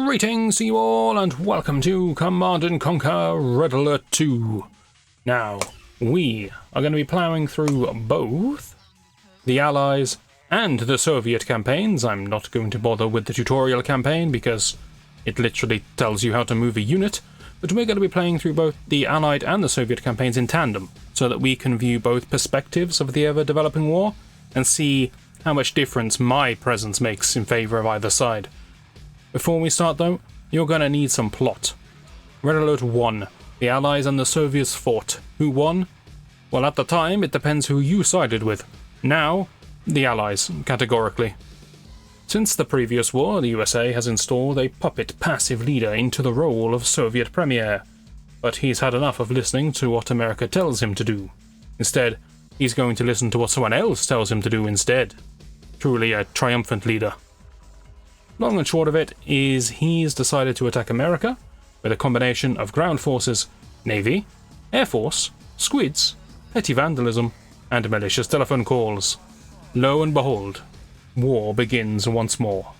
Greetings to you all, and welcome to Command & Conquer Red Alert 2. Now, we are going to be plowing through both the Allies and the Soviet campaigns. I'm not going to bother with the tutorial campaign because it literally tells you how to move a unit, but we're going to be playing through both the Allied and the Soviet campaigns in tandem, so that we can view both perspectives of the ever-developing war and see how much difference my presence makes in favour of either side. Before we start though, you're gonna need some plot. Red Alert 1. The Allies and the Soviets fought. Who won? Well, at the time, it depends who you sided with. Now, the Allies, categorically. Since the previous war, the USA has installed a puppet passive leader into the role of Soviet premier. But he's had enough of listening to what America tells him to do. Instead, he's going to listen to what someone else tells him to do instead. Truly a triumphant leader. Long and short of it is he's decided to attack America with a combination of ground forces, navy, air force, squids, petty vandalism, and malicious telephone calls. Lo and behold, war begins once more.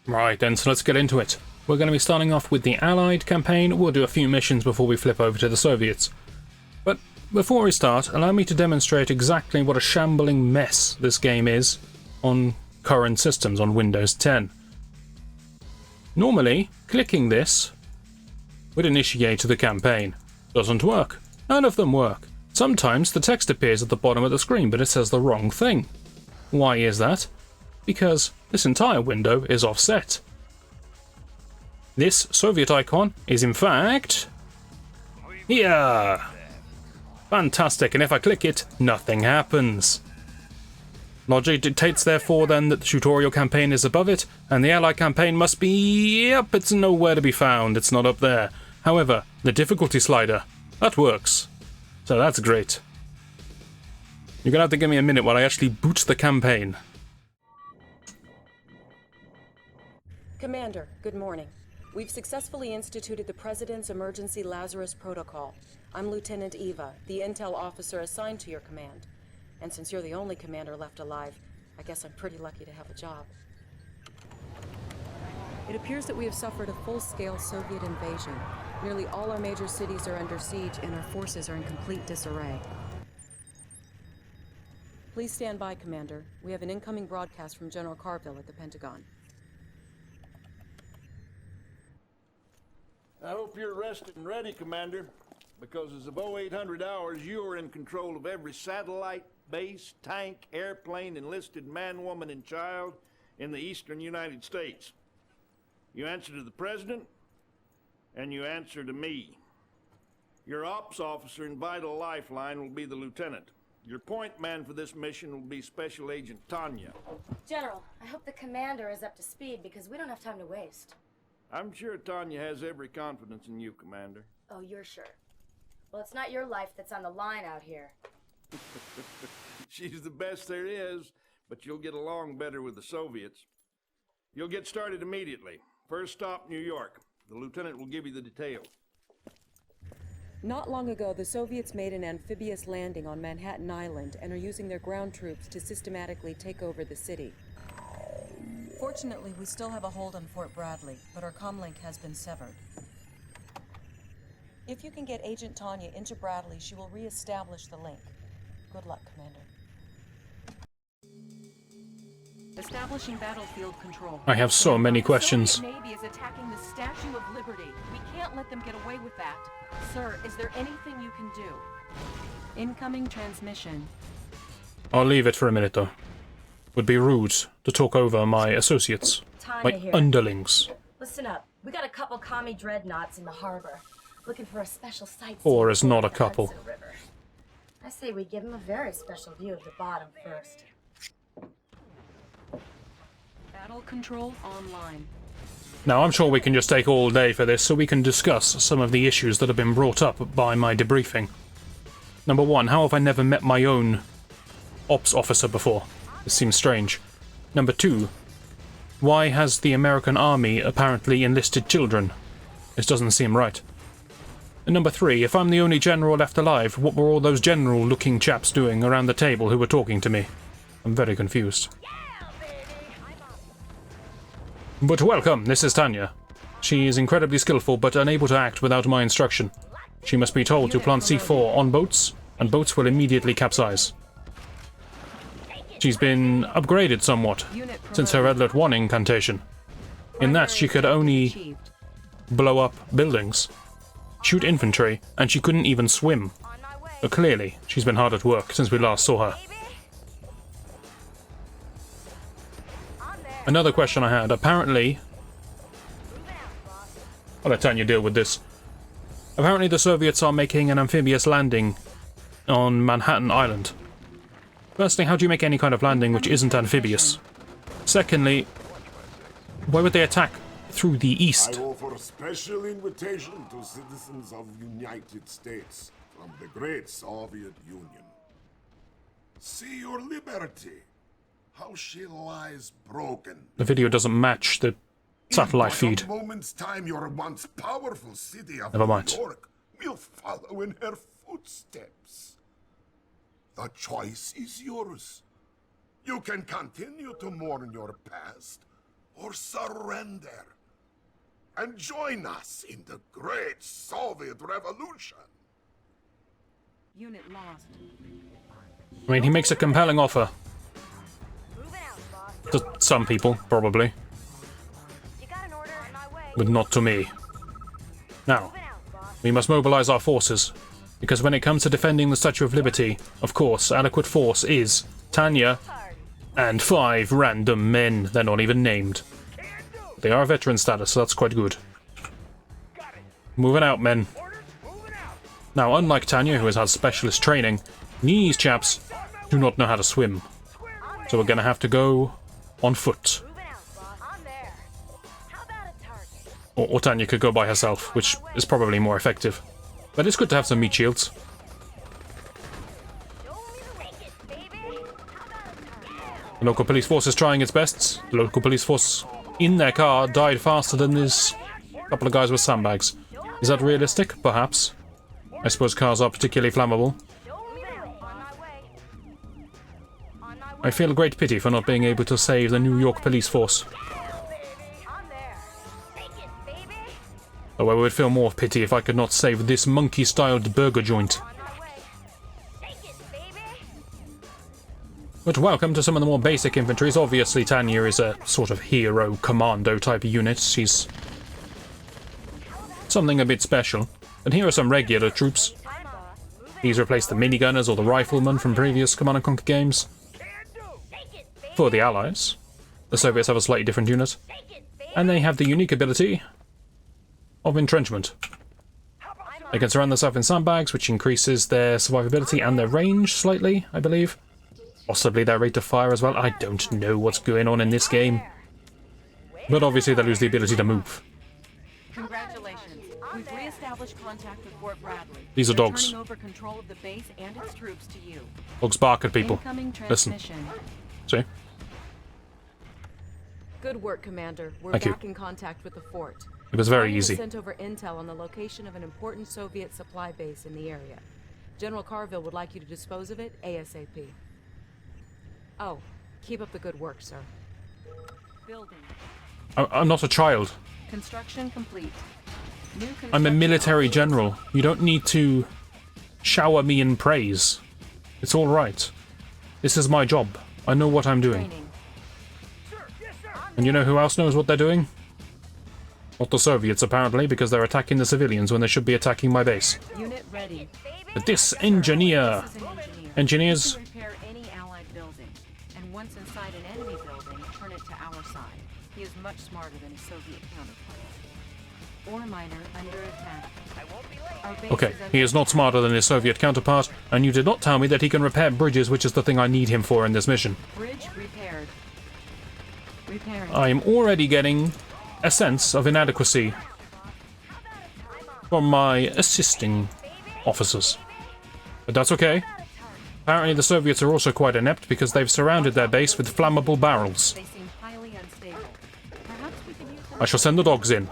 Right then, so let's get into it. We're going to be starting off with the Allied campaign. We'll do a few missions before we flip over to the Soviets. But before we start, allow me to demonstrate exactly what a shambling mess this game is on current systems on Windows 10. Normally, clicking this would initiate the campaign. Doesn't work. None of them work. Sometimes the text appears at the bottom of the screen, but it says the wrong thing. Why is that? Because this entire window is offset. This Soviet icon is in fact here. Fantastic, and if I click it, nothing happens. Logic dictates therefore then that the tutorial campaign is above it, and the Allied campaign must be... yep, it's nowhere to be found, it's not up there. However, the difficulty slider, that works. So that's great. You're gonna have to give me a minute while I actually boot the campaign. Commander, good morning. We've successfully instituted the President's Emergency Lazarus Protocol. I'm Lieutenant Eva, the intel officer assigned to your command. And since you're the only commander left alive, I guess I'm pretty lucky to have a job. It appears that we have suffered a full-scale Soviet invasion. Nearly all our major cities are under siege and our forces are in complete disarray. Please stand by, Commander. We have an incoming broadcast from General Carville at the Pentagon. I hope you're rested and ready, Commander, because as of 0800 hours, you are in control of every satellite, base, tank, airplane, enlisted man, woman, and child in the eastern United States. You answer to the President, and you answer to me. Your ops officer and vital lifeline will be the Lieutenant. Your point man for this mission will be Special Agent Tanya. General, I hope the commander is up to speed because we don't have time to waste. I'm sure Tanya has every confidence in you, Commander. Oh, you're sure? Well, it's not your life that's on the line out here. She's the best there is, but you'll get along better with the Soviets. You'll get started immediately. First stop, New York. The lieutenant will give you the details. Not long ago, the Soviets made an amphibious landing on Manhattan Island and are using their ground troops to systematically take over the city. Fortunately, we still have a hold on Fort Bradley, but our comlink has been severed. If you can get Agent Tanya into Bradley, she will re-establish the link. Good luck, Commander. Establishing battlefield control. I have so many questions. The Soviet Navy is attacking the Statue of Liberty. We can't let them get away with that. Sir, is there anything you can do? Incoming transmission. I'll leave it for a minute though. Would be rude to talk over my associates, my Tanya here. underlings. Listen up. We got a couple commie dreadnoughts in the harbor, looking for a special sightseeing. Or is not a the couple. Hudson River. I say we give them a very special view of the bottom first. Battle control online. Now, I'm sure we can just take all day for this, so we can discuss some of the issues that have been brought up by my debriefing. Number one, how have I never met my own ops officer before? This seems strange. Number two, why has the American army apparently enlisted children? This doesn't seem right. And number 3, if I'm the only general left alive, what were all those general-looking chaps doing around the table who were talking to me? I'm very confused. But welcome, this is Tanya. She is incredibly skillful, but unable to act without my instruction. She must be told to plant C4 on boats, and boats will immediately capsize. She's been upgraded somewhat since her Red Alert 1 incantation. In that, she could only blow up buildings, shoot infantry, and she couldn't even swim. But clearly, she's been hard at work since we last saw her. Another question I had, apparently... I'll let Tanya deal with this. Apparently the Soviets are making an amphibious landing on Manhattan Island. Firstly, how do you make any kind of landing which isn't amphibious? Secondly, why would they attack through the east? I offer a special invitation to citizens of United States from the great Soviet Union. See your liberty, how she lies broken. The video doesn't match the satellite feed. In a moment's time, your once powerful city of Never mind. New York will follow in her footsteps. The choice is yours. You can continue to mourn your past, or surrender, and join us in the great Soviet Revolution. Unit lost. I mean, he makes a compelling offer. To some people, probably. But not to me. Now, we must mobilize our forces, because when it comes to defending the Statue of Liberty, of course, adequate force is Tanya and 5 random men. They're not even named. They are veteran status, so that's quite good. Moving out, men. Now, unlike Tanya, who has had specialist training, these chaps do not know how to swim. So we're gonna have to go on foot. Or Tanya could go by herself, which is probably more effective. But it's good to have some meat shields. The local police force is trying its best. The local police force in their car died faster than this couple of guys with sandbags. Is that realistic? Perhaps. I suppose cars are particularly flammable. I feel great pity for not being able to save the New York police force. Though I would feel more pity if I could not save this monkey-styled burger joint. But welcome to some of the more basic infantries. Obviously, Tanya is a sort of hero commando type of unit. She's something a bit special. And here are some regular troops. These replace the minigunners or the riflemen from previous Command & Conquer games. For the Allies, the Soviets have a slightly different unit. And they have the unique ability of entrenchment. They can surround themselves in sandbags, which increases their survivability and their range slightly, I believe. Possibly their rate of fire as well. I don't know what's going on in this game. But obviously they lose the ability to move. Congratulations. We've re-established contact with Fort Bradley. These are They're dogs. turning over control of the base and its troops to you. Dogs bark at people. Incoming Listen. transmission. See? Good work, Commander. We're Thank you. back in contact with the fort. It was very Army has easy. sent over intel on the location of an important Soviet supply base in the area. General Carville would like you to dispose of it ASAP. Oh, keep up the good work, sir. Building. I'm not a child. Construction complete. New I'm a construction military operations. general. You don't need to shower me in praise. It's alright. This is my job. I know what I'm doing. Training. And you know who else knows what they're doing? Not the Soviets, apparently, because they're attacking the civilians when they should be attacking my base. Unit ready. But this engineer... This is an engineer. Engineers... He can repair any allied building, and once inside an enemy building, turn it to our side. He is much smarter than his Soviet counterpart. Ore miner under attack. Our base Okay, is under he is not attack. smarter than his Soviet counterpart, and you did not tell me that he can repair bridges, which is the thing I need him for in this mission. Bridge repaired. Repairing. I am already getting a sense of inadequacy from my assisting officers. But that's okay. Apparently the Soviets are also quite inept because they've surrounded their base with flammable barrels. They seem highly unstable. Perhaps we can use them. I shall send the dogs in.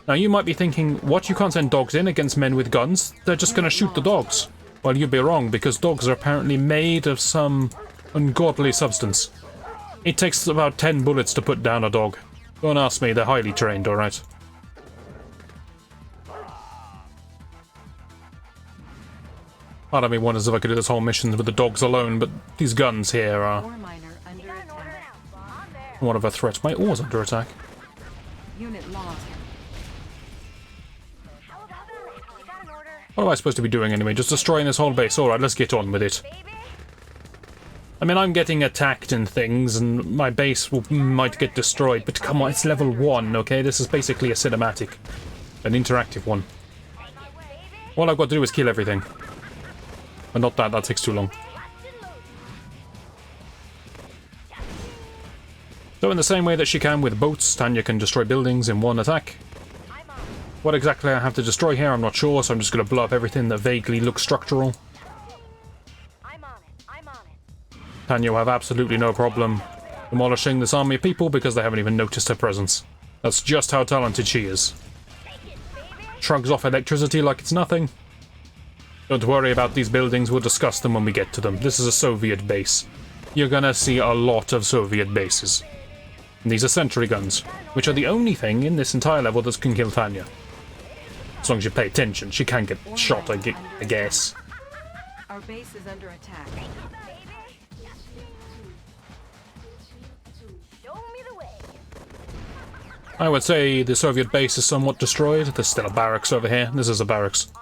Now you might be thinking, what, you can't send dogs in against men with guns? They're just gonna shoot the dogs. Well, you'd be wrong, because dogs are apparently made of some ungodly substance. It takes about 10 bullets to put down a dog. Don't ask me, they're highly trained, alright? Part of me wonders if I could do this whole mission with the dogs alone, but these guns here are Ore miner under attack. somewhat of a threat. My ore's under attack. Unit lost. What am I supposed to be doing anyway? Just destroying this whole base? Alright, let's get on with it. I mean, I'm getting attacked and things, and my base might get destroyed, but come on, it's level 1, okay? This is basically a cinematic. An interactive one. All I've got to do is kill everything. But not that, that takes too long. So in the same way that she can with boats, Tanya can destroy buildings in one attack. What exactly I have to destroy here, I'm not sure, so I'm just going to blow up everything that vaguely looks structural. Tanya will have absolutely no problem demolishing this army of people because they haven't even noticed her presence. That's just how talented she is. Shrugs off electricity like it's nothing. Don't worry about these buildings, we'll discuss them when we get to them. This is a Soviet base. You're gonna see a lot of Soviet bases. And these are sentry guns, which are the only thing in this entire level that can kill Tanya. As long as you pay attention, she can get shot, I guess. Our base is under attack. I would say the Soviet base is somewhat destroyed. There's still a barracks over here. This is a barracks.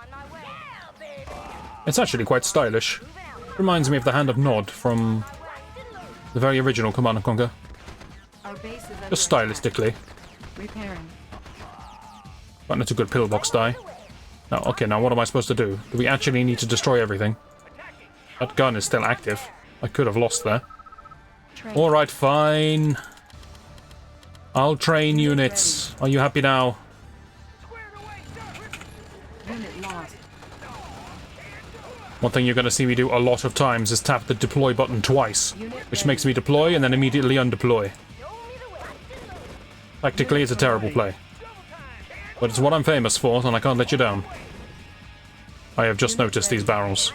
It's actually quite stylish. Reminds me of the Hand of Nod from the very original Command & Conquer. Our base is under Just stylistically. repairing. But it's a good pillbox die. Now, okay, now what am I supposed to do? Do we actually need to destroy everything? That gun is still active. I could have lost there. Alright, fine. I'll train units. Are you happy now? Unit lost. One thing you're going to see me do a lot of times is tap the deploy button twice, which makes me deploy and then immediately undeploy. Tactically, it's a terrible play. But it's what I'm famous for, and I can't let you down. I have just noticed these barrels.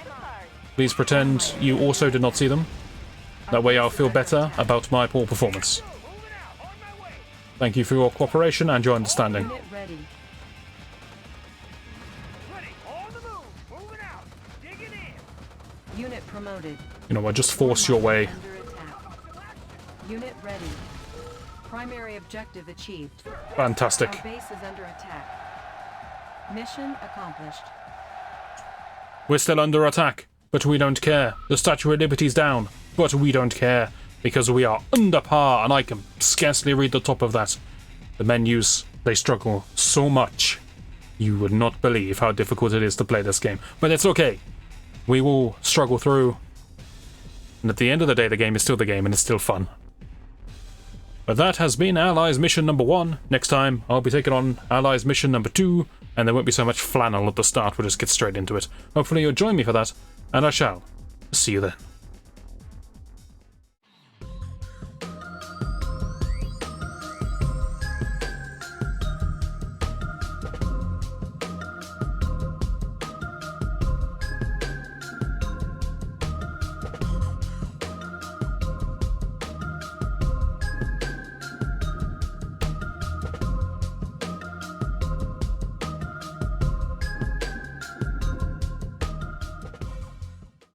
Please pretend you also did not see them. That way I'll feel better about my poor performance. Thank you for your cooperation and your understanding. Unit ready. Unit promoted. You know what, just force your way. Under attack. Unit ready. Primary objective achieved. Fantastic. Our base is under attack. Mission accomplished. We're still under attack, but we don't care. The Statue of Liberty's down, but we don't care, because we are under par, and I can scarcely read the top of that. The menus, they struggle so much. You would not believe how difficult it is to play this game. But it's okay. We will struggle through. And at the end of the day, the game is still the game, and it's still fun. But that has been Allies Mission number 1. Next time, I'll be taking on Allies Mission number 2, and there won't be so much flannel at the start, we'll just get straight into it. Hopefully you'll join me for that, and I shall see you then.